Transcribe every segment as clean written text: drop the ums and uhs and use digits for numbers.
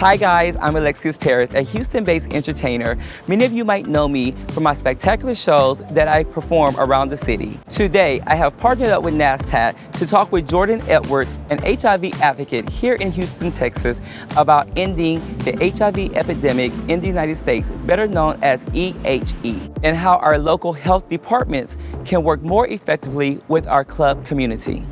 Hi guys, I'm Alexye'us Paris, a Houston-based entertainer. Many of you might know me from my spectacular shows that I perform around the city. Today, I have partnered up with NASTAT to talk with Jordan Edwards, an HIV advocate here in Houston, Texas, about ending the HIV epidemic in the United States, better known as EHE, and how our local health departments can work more effectively with our club community.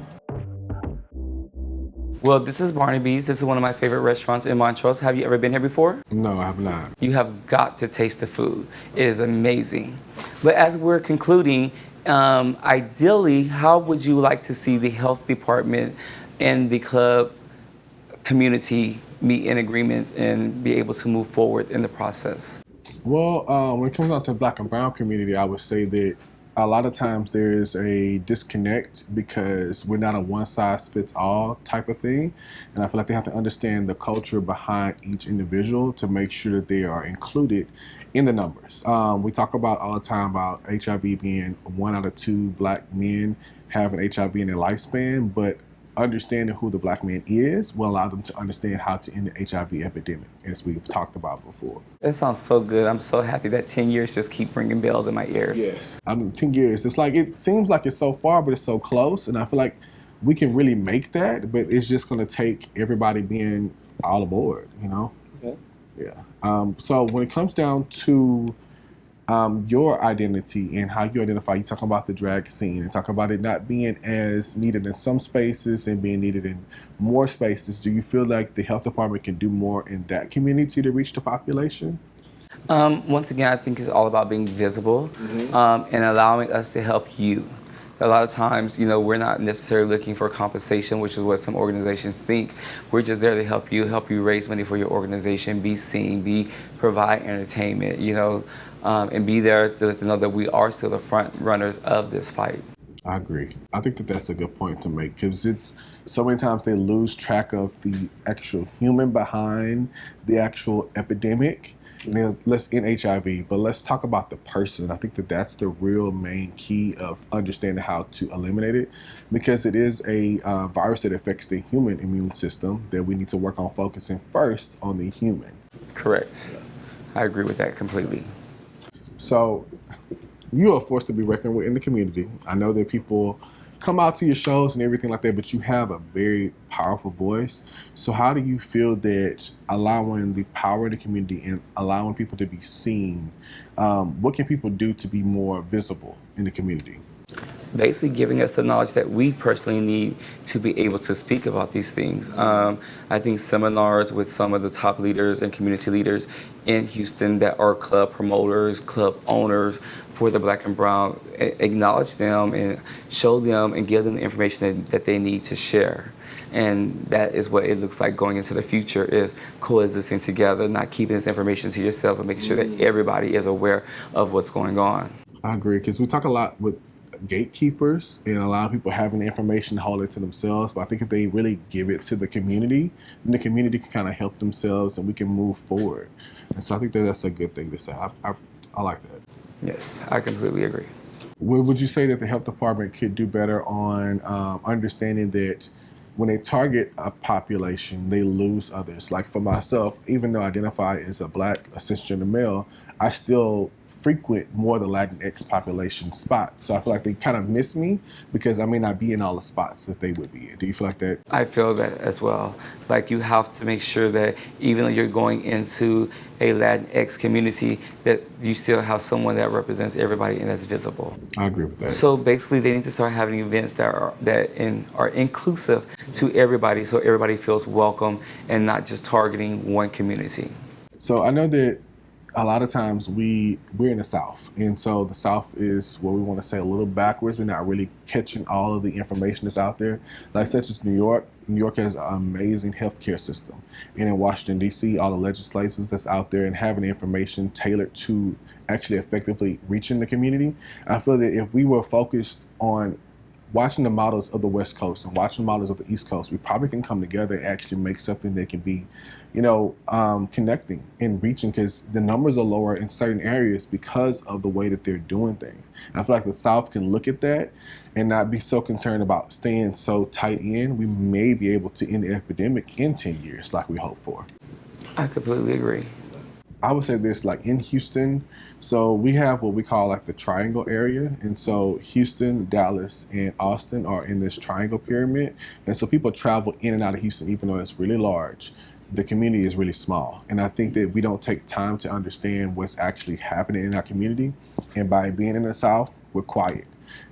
Well, this is Barney Bees. This is one of my favorite restaurants in Montrose. Have you ever been here before? No, I have not. You have got to taste the food. It is amazing. But as we're concluding, ideally, how would you like to see the health department and the club community meet in agreement and be able to move forward in the process? Well, when it comes down to the Black and Brown community, I would say that a lot of times there is a disconnect because we're not a one-size-fits-all type of thing. And I feel like they have to understand the culture behind each individual to make sure that they are included in the numbers. We talk about all the time about HIV being 1 out of 2 Black men having HIV in their lifespan, but understanding who the Black man is will allow them to understand how to end the HIV epidemic, as we've talked about before. That sounds so good. I'm so happy that 10 years just keep ringing bells in my ears. Yes. I mean, 10 years, it's like, it seems like it's so far, but it's so close. And I feel like we can really make that, but it's just going to take everybody being all aboard, you know? Okay. Yeah. So when it comes down to your identity and how you identify, you talk about the drag scene and talk about it not being as needed in some spaces and being needed in more spaces. Do you feel like the health department can do more in that community to reach the population? Once again, I think it's all about being visible and allowing us to help you. A lot of times, we're not necessarily looking for compensation, which is what some organizations think. We're just there to help you raise money for your organization, be seen, provide entertainment, and be there to let them know that we are still the front runners of this fight. I agree. I think that that's a good point to make because it's so many times they lose track of the actual human behind the actual epidemic. Let's end HIV, but let's talk about the person. I think that that's the real main key of understanding how to eliminate it because it is a virus that affects the human immune system that we need to work on focusing first on the human. Correct. I agree with that completely. So you are a force to be reckoned with in the community. I know that people come out to your shows and everything like that, but you have a very powerful voice. So how do you feel that allowing the power in the community and allowing people to be seen, what can people do to be more visible in the community? Basically giving us the knowledge that we personally need to be able to speak about these things. I think seminars with some of the top leaders and community leaders in Houston that are club promoters, club owners for the Black and Brown, acknowledge them and show them and give them the information that they need to share. And that is what it looks like going into the future, is coexisting together, not keeping this information to yourself, but making sure that everybody is aware of what's going on. I agree, because we talk a lot with gatekeepers and a lot of people having the information to hold it to themselves, but I think if they really give it to the community, then the community can kind of help themselves and we can move forward. And so I think that that's a good thing to say. I like that. Yes, I completely agree. Would you say that the health department could do better on understanding that when they target a population, they lose others? Like for myself, even though I identify as a Black, a cisgender male, I still frequent more of the Latinx population spots. So I feel like they kind of miss me because I may not be in all the spots that they would be in. Do you feel like that? I feel that as well. Like you have to make sure that even though you're going into a Latinx community, that you still have someone that represents everybody and that's visible. I agree with that. So basically they need to start having events that are inclusive to everybody, so everybody feels welcome and not just targeting one community. So I know that a lot of times we're in the South, and so the South is what we want to say a little backwards and not really catching all of the information that's out there. Like such as New York has an amazing healthcare system, and in Washington D.C., all the legislators that's out there and having the information tailored to actually effectively reaching the community. I feel that if we were focused on watching the models of the West Coast and watching the models of the East Coast, we probably can come together and actually make something that can be, connecting and reaching, because the numbers are lower in certain areas because of the way that they're doing things. I feel like the South can look at that and not be so concerned about staying so tight in. We may be able to end the epidemic in 10 years like we hope for. I completely agree. I would say this, like in Houston, so we have what we call like the triangle area. And so Houston, Dallas, and Austin are in this triangle pyramid. And so people travel in and out of Houston, even though it's really large. The community is really small. And I think that we don't take time to understand what's actually happening in our community. And by being in the South, we're quiet.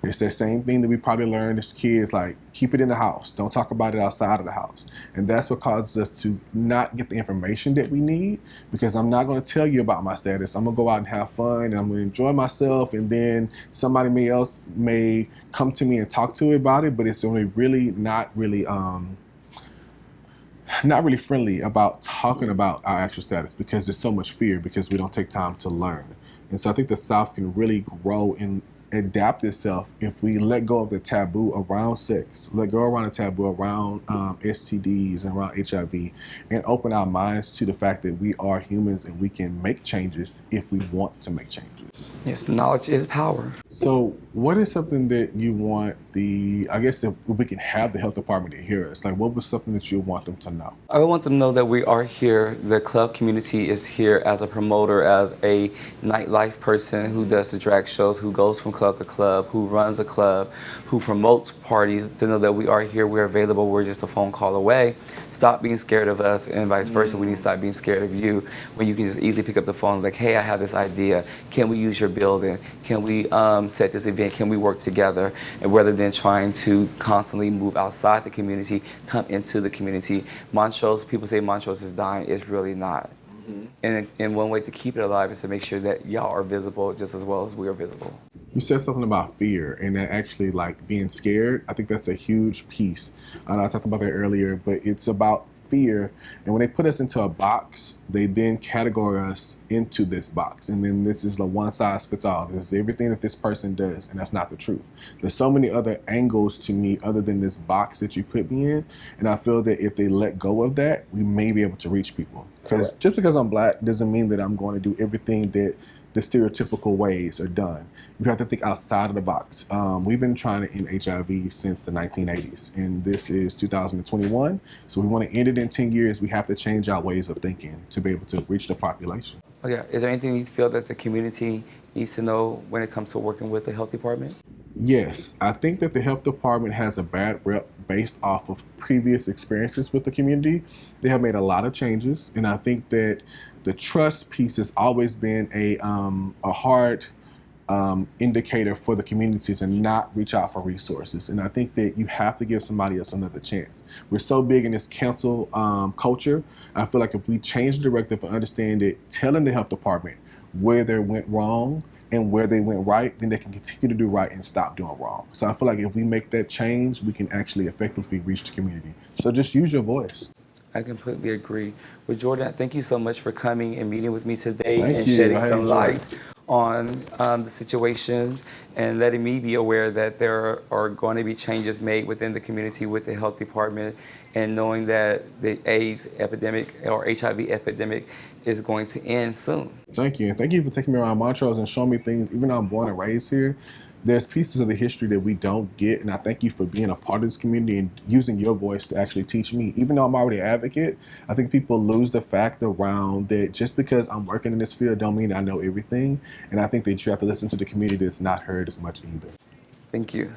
It's that same thing that we probably learned as kids, like keep it in the house. Don't talk about it outside of the house. And that's what causes us to not get the information that we need, because I'm not going to tell you about my status. I'm going to go out and have fun and I'm going to enjoy myself. And then somebody else may come to me and talk to me about it, but it's only really not really friendly about talking about our actual status, because there's so much fear because we don't take time to learn. And so I think the South can really grow and adapt itself if we let go of the taboo around sex, let go around the taboo around STDs and around HIV, and open our minds to the fact that we are humans and we can make changes if we want to make changes. Yes, knowledge is power. So what is something that you want if we can have the health department to hear us, like what was something that you want them to know? I want them to know that we are here. The club community is here as a promoter, as a nightlife person who does the drag shows, who goes from club to club, who runs a club, who promotes parties, to know that we are here, we're available, we're just a phone call away. Stop being scared of us, and vice versa. We need to stop being scared of you, when you can just easily pick up the phone like, hey, I have this idea. Can we use your building? Can we set this event? Can we work together? And rather than trying to constantly move outside the community, come into the community. Montrose, people say Montrose is dying. It's really not. And one way to keep it alive is to make sure that y'all are visible just as well as we are visible. You said something about fear and that actually like being scared. I think that's a huge piece. I talked about that earlier, but it's about fear. And when they put us into a box, they then categorize us into this box. And then this is the one size fits all. This is everything that this person does. And that's not the truth. There's so many other angles to me other than this box that you put me in. And I feel that if they let go of that, we may be able to reach people. Because just because I'm Black doesn't mean that I'm going to do everything that the stereotypical ways are done. You have to think outside of the box. We've been trying to end HIV since the 1980s, and this is 2021. So we want to end it in 10 years. We have to change our ways of thinking to be able to reach the population. Okay, is there anything you feel that the community needs to know when it comes to working with the health department? Yes, I think that the health department has a bad rep based off of previous experiences with the community. They have made a lot of changes, and I think that the trust piece has always been a hard indicator for the community to not reach out for resources. And I think that you have to give somebody else another chance. We're so big in this cancel culture. I feel like if we change the directive and understand that telling the health department where they went wrong and where they went right, then they can continue to do right and stop doing wrong. So I feel like if we make that change, we can actually effectively reach the community. So just use your voice. I completely agree. Well, Jordan, thank you so much for coming and meeting with me today Thank and you. shedding I some enjoyed light on the situation and letting me be aware that there are going to be changes made within the community with the health department, and knowing that the AIDS epidemic or HIV epidemic is going to end soon. Thank you. And thank you for taking me around Montrose and showing me things. Even though I'm born and raised here, there's pieces of the history that we don't get. And I thank you for being a part of this community and using your voice to actually teach me. Even though I'm already an advocate, I think people lose the fact around that just because I'm working in this field don't mean I know everything. And I think that you have to listen to the community that's not heard as much either. Thank you.